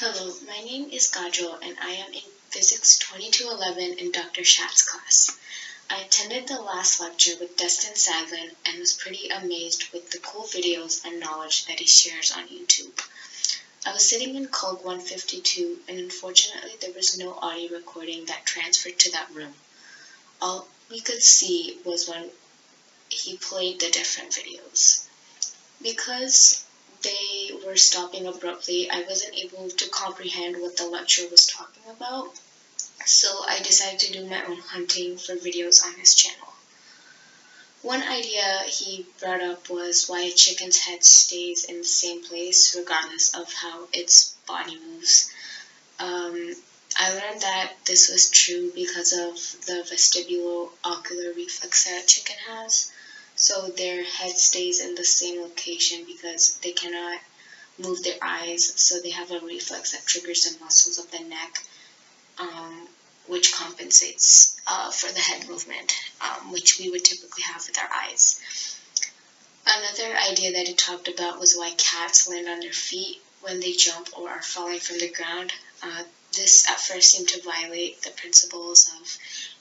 Hello, my name is Kajol and I am in Physics 2211 in Dr. Shat's class. I attended the last lecture with Destin Sadlin and was pretty amazed with the cool videos and knowledge that he shares on YouTube. I was sitting in Colg 152 and unfortunately there was no audio recording that transferred to that room. All we could see was when he played the different videos. Because they were stopping abruptly, I wasn't able to comprehend what the lecture was talking about, so I decided to do my own hunting for videos on his channel. One idea he brought up was why a chicken's head stays in the same place regardless of how its body moves. I learned that this was true because of the vestibulo-ocular reflex that a chicken has. So their head stays in the same location because they cannot move their eyes, so they have a reflex that triggers the muscles of the neck, which compensates for the head movement, which we would typically have with our eyes. Another idea that he talked about was why cats land on their feet when they jump or are falling from the ground. This at first seemed to violate the principles of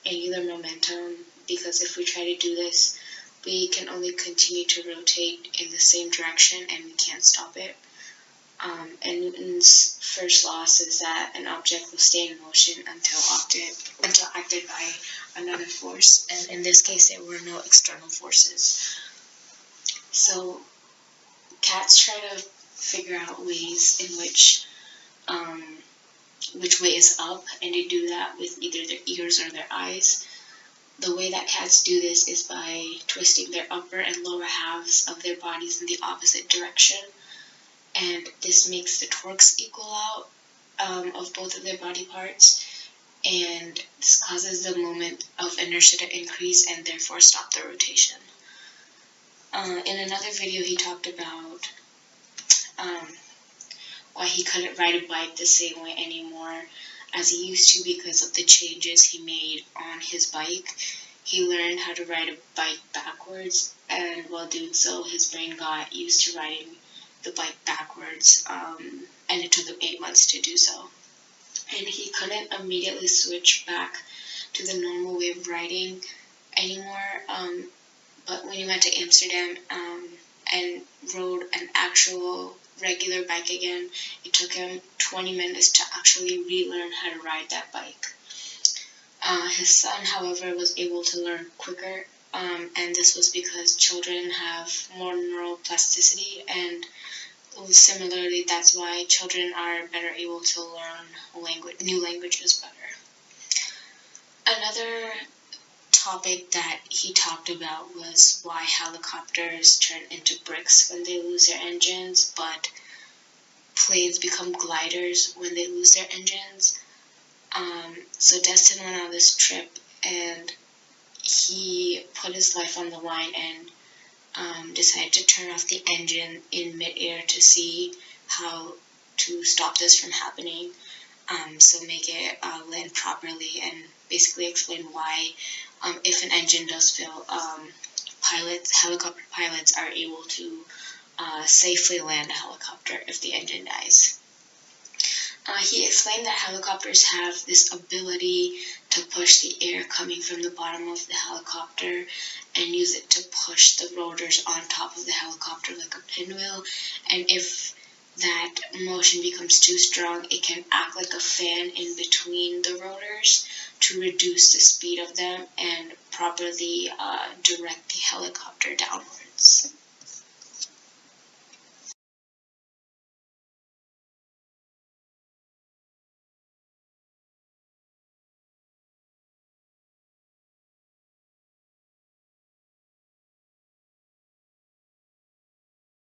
angular momentum, because if we try to do this, we can only continue to rotate in the same direction and we can't stop it. And Newton's first law says that an object will stay in motion until acted by another force, and in this case there were no external forces. So cats try to figure out ways in which way is up, and they do that with either their ears or their eyes. The way that cats do this is by twisting their upper and lower halves of their bodies in the opposite direction, and this makes the torques equal out of both of their body parts, and this causes the moment of inertia to increase and therefore stop the rotation. In another video he talked about why he couldn't ride a bike the same way anymore as he used to because of the changes he made on his bike. He learned how to ride a bike backwards, and while doing so, his brain got used to riding the bike backwards, and it took him 8 months to do so. And he couldn't immediately switch back to the normal way of riding anymore, but when he went to Amsterdam and rode an actual regular bike again, it took him 20 minutes to actually relearn how to ride that bike. His son, however, was able to learn quicker, and this was because children have more neuroplasticity, and similarly, that's why children are better able to learn new languages better. Another topic that he talked about was why helicopters turn into bricks when they lose their engines, but planes become gliders when they lose their engines. So Destin went on this trip and he put his life on the line and decided to turn off the engine in midair to see how to stop this from happening, so make it land properly, and basically explain why if an engine does fail, helicopter pilots are able to safely land a helicopter if the engine dies. He explained that helicopters have this ability to push the air coming from the bottom of the helicopter and use it to push the rotors on top of the helicopter like a pinwheel, and if that motion becomes too strong, it can act like a fan in between the rotors to reduce the speed of them and properly direct the helicopter downwards.